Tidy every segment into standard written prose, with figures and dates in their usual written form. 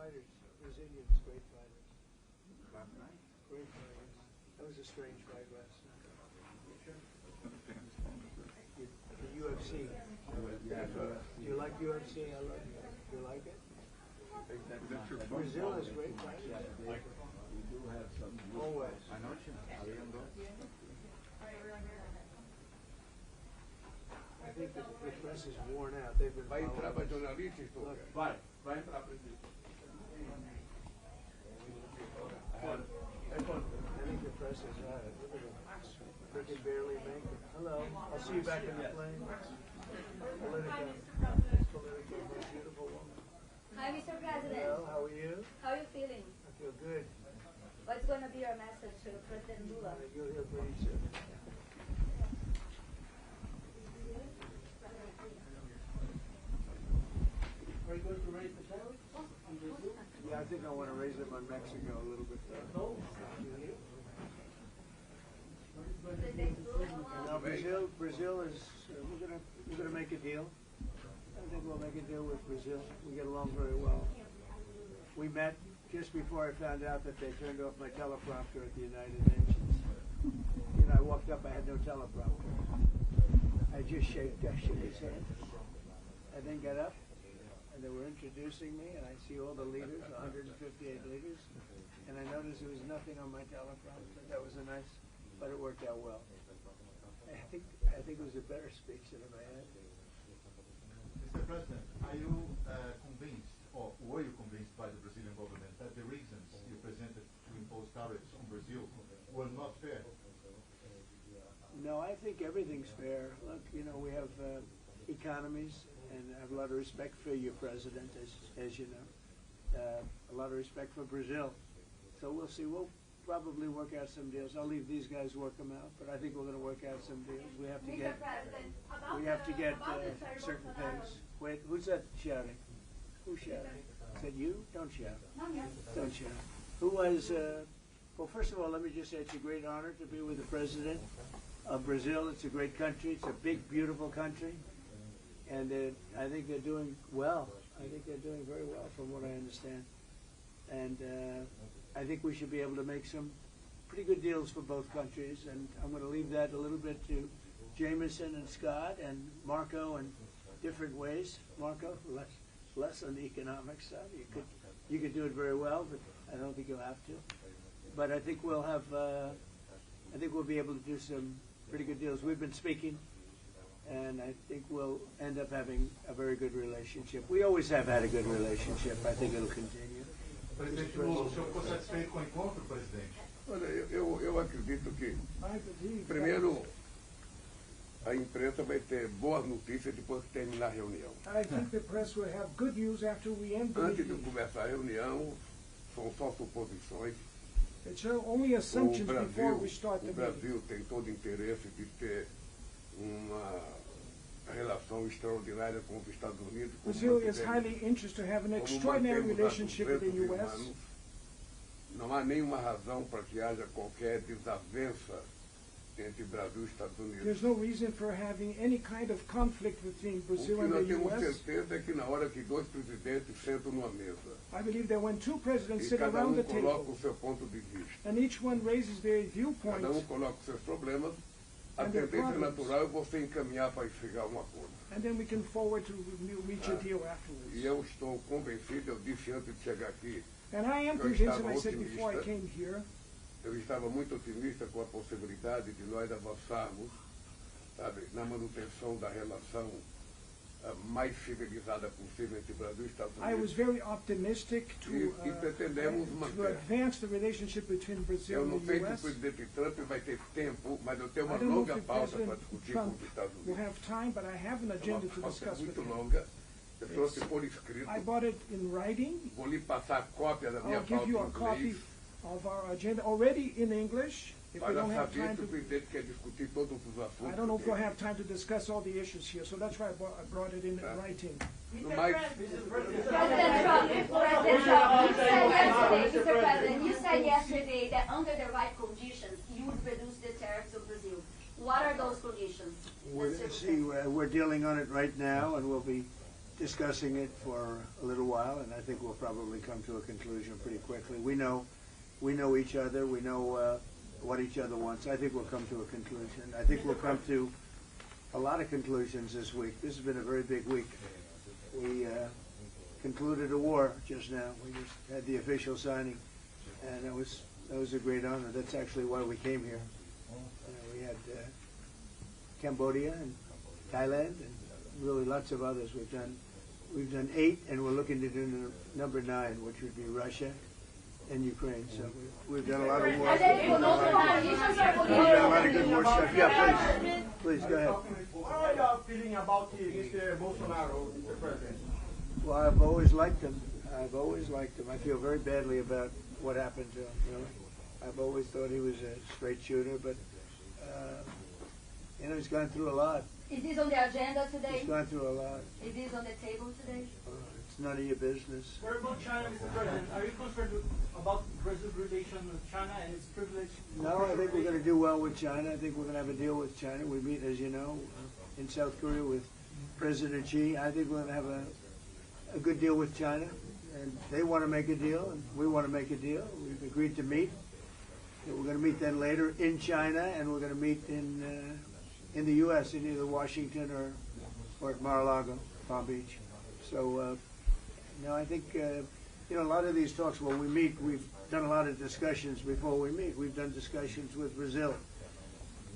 fighters. Brazilians, great fighters. Great fighters. That was a strange fight last night. The UFC. Do you like UFC? I love it. Do you like it? Brazil has great fighters. We do have some. Always. I think the press is worn out. They've been Vai entrar para following us. jornalistas, Look. Vai entrar presidente. I think the press is out. Look at them. They can barely make it. Hello. I'll see you back in the plane. Politico. Politico, my beautiful woman. Hi, Mr. President. Hello, how are you? How are you feeling? I feel good. What's going to be your message to President Lula? You'll hear pretty soon. Are you going to raise the tariffs in Brazil? Yeah, I think I want to raise them on Mexico a little bit though. Now Brazil is we're gonna make a deal. I think we'll make a deal with Brazil. We get along very well. We met just before I found out that they turned off my teleprompter at the United Nations. You know, I walked up, I had no teleprompter. I just shook his hand. I then got up, and they were introducing me, and I see all the leaders, 158 leaders, and I noticed there was nothing on my teleprompter. That was a nice, but it worked out well. I think it was a better speech than I had. Mr. President, are you convinced, or were you convinced by the Brazilian government that the reasons you presented to impose tariffs on Brazil were not fair? No, I think everything's fair. Look, you know, we have economies, and I have a lot of respect for your president, as you know. A lot of respect for Brazil. So we'll see. We'll probably work out some deals. I'll leave these guys work them out, but I think we're going to work out some deals. We have to get certain things. Wait, who's that shouting? Who's shouting? Is that you? Don't shout. Don't shout. Who was? Well, first of all, let me just say it's a great honor to be with the president of Brazil. It's a great country. It's a big, beautiful country, and I think they're doing well. I think they're doing very well, from what I understand. And I think we should be able to make some pretty good deals for both countries. And I'm going to leave that a little bit to Jameson and Scott and Marco in different ways. Marco, less on the economic side. You could do it very well, but I don't think you'll have to. But I think we'll have. I think we'll be able to do some pretty good deals. We've been speaking, and I think we'll end up having a very good relationship. We always have had a good relationship. I think it'll continue. Presidente Lula, o senhor ficou satisfeito com o encontro, presidente? Olha, eu acredito que, primeiro, a imprensa vai ter boas notícias depois que terminar a reunião. I think the press will have good news after we end the Antes de meeting. começar a reunião, são só suposições. It's only assumptions before we start the O meeting. Brasil tem todo interesse de ter uma relação extraordinária com os Estados Unidos. Brazil is highly interested to have an extraordinary relationship with the U.S. Não há nenhuma razão para que haja qualquer desavença entre Brasil e Estados Unidos. There's no reason for having any kind of conflict between O Brazil que and nós the temos U.S. certeza é que na hora que dois presidentes sentam numa mesa I believe that when two presidents e sit cada around the coloca table o seu ponto de vista, and each one raises their viewpoint, cada coloca os seus problemas, a And their tendência problems. natural é você encaminhar para chegar a um acordo. and then we can forward to reach a deal E afterwards. eu estou convencido, eu disse antes de chegar aqui, And I am Eu convinced, estava and I said before I otimista. came here, eu estava muito otimista com a possibilidade de nós avançarmos, sabe, na manutenção da relação mais civilizada possível entre Brasil e Estados I was Unidos. very optimistic E pretendemos to manter. advance the relationship between Brazil Eu não and sei the se o U.S. presidente Trump vai ter tempo, mas eu tenho uma I don't know longa if pauta para President discutir Trump com os Estados will Unidos. have time, but I have an É agenda uma to pauta discuss with muito him. longa. Eu trouxe por escrito. I bought it in writing. Vou lhe passar a cópia da minha I'll pauta give you em a copy inglês. of our agenda already in English. If we Para don't have saber time se o to, presidente quer discutir todos os assuntos. I don't know if we'll dele. have time to discuss all the issues here, so that's why I brought it in writing. No mais, President Trump, Mr. President, you said yesterday that under the right conditions, you would reduce the tariffs on Brazil. What are those conditions? We're dealing on it right now, and we'll be discussing it for a little while, and I think we'll probably come to a conclusion pretty quickly. We know each other. We know what each other wants. I think we'll come to a conclusion. I think we'll come to a lot of conclusions this week. This has been a very big week. We concluded a war just now. We just had the official signing, and that was a great honor. That's actually why we came here. We had Cambodia and Thailand and really lots of others. We've done 8, and we're looking to do number 9, which would be Russia and Ukraine. So we've done a lot of work. We've done a lot of good war stuff. Yeah, please go ahead. What are y'all feeling about Mr. Bolsonaro, Mr. President? Well, I've always liked him. I feel very badly about what happened to him. Really, I've always thought he was a straight shooter, but he's gone through a lot. Is this on the agenda today? He's gone through a lot. Is this on the table today? It's none of your business. What about China, Mr. President? Are you concerned about Brazil's relation with China and its privilege? No, I think we're going to do well with China. I think we're going to have a deal with China. We meet, as you know, in South Korea with President Xi. I think we're going to have a good deal with China. And they want to make a deal, and we want to make a deal. We've agreed to meet. And we're going to meet then later in China, and we're going to meet in the U.S., in either Washington or at Mar-a-Lago, Palm Beach. So, I think, a lot of these talks, when we meet, we've done a lot of discussions before we meet. We've done discussions with Brazil.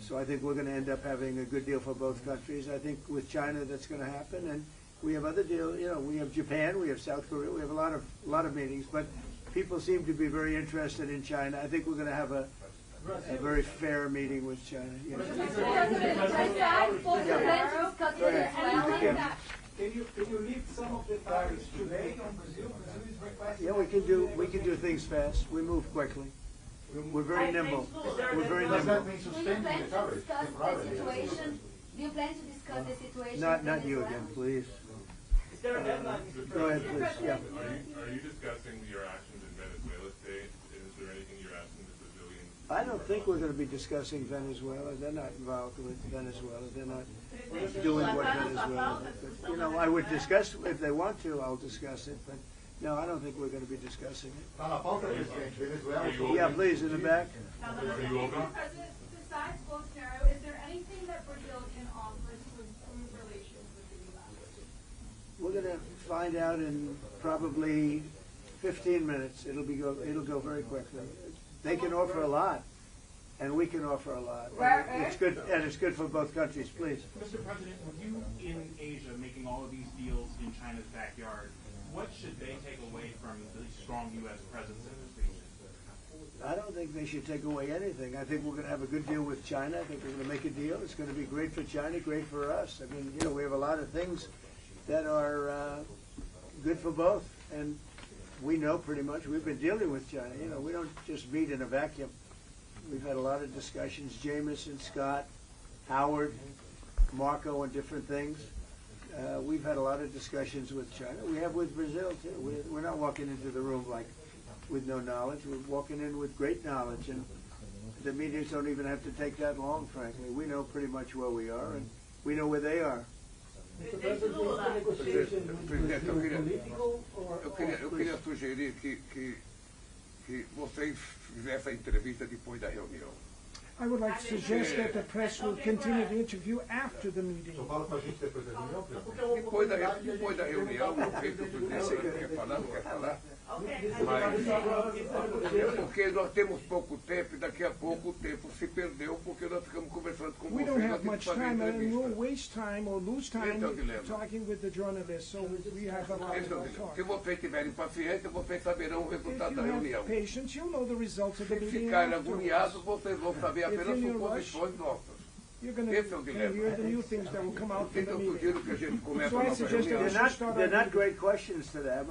So I think we're going to end up having a good deal for both countries. I think with China that's going to happen. And we have other deals, we have Japan, we have South Korea, we have a lot of meetings. But people seem to be very interested in China. I think we're going to have a very fair meeting with China. Can you lift some of the tariffs today on Brazil? Brazil is requesting. Yeah, we can do things fast. We move quickly. We're very nimble. We're very Does that nimble. mean Do you suspending plan the to tariffs discuss the temporarily? situation? Do you plan to discuss the situation? Not you again, please. Is there a deadline, Mr. Go ahead, President? please. Yeah. Are you discussing your actions in Venezuela today? Is there anything you're asking the Brazilians? I don't think we're going to be discussing Venezuela. They're not involved with Venezuela. They're not doing what Venezuela is. But, I would discuss, if they want to, I'll discuss it. But no, I don't think we're going to be discussing it. Está na pauta, presidente. Venezuela. Yeah, please, in the back. Are you open? President, besides Bolsonaro, is there anything that Brazil can offer to improve relations with the U.S.? We're going to find out in probably 15 minutes. It'll go very quickly. They can offer a lot, and we can offer a lot. It's good, and it's good for both countries. Please. Mr. President, with you in Asia making all of these deals in China's backyard, what should they take away from the strong U.S. presence in this region? I don't think they should take away anything. I think we're going to have a good deal with China. I think we're going to make a deal. It's going to be great for China, great for us. I mean, we have a lot of things that are good for both, and we know pretty much. We've been dealing with China. We don't just meet in a vacuum. We've had a lot of discussions. Jameson, Scott, Howard, Marco, and different things. We've had a lot of discussions with China. We have with Brazil too. We're not walking into the room with no knowledge. We're walking in with great knowledge, and the meetings don't even have to take that long, frankly. We know pretty much where we are, and we know where they are. Mr. President, is the negotiation with Presidente, Brazil political or eu queria sugerir que vocês fizessem a entrevista depois da reunião. I would like to suggest that the press will continue the interview after the meeting. Só fala com a gente depois da reunião, presidente. Depois da reunião, não sei se o presidente quer falar, não quer falar. Porque nós temos pouco tempo e daqui a pouco o tempo se perdeu porque nós ficamos conversando com We vocês. don't Nós have temos much que fazer time, and we'll entrevista. waste time or lose time talking with the journalists, so we have a lot Esse é o to dilema. talk. Se vocês tiverem paciência, vocês saberão o If resultado you da reunião. have patience, you'll know the results of the Se meeting ficarem afterwards. agoniados, vocês vão saber If apenas you're in a rush, suposições nossas. You're going Esse é o to dilema. hear the new things that will come out from the Então, meeting. sugiro que a gente comece So a I nossa suggest that reunião. we should start They're our not great questions today, I must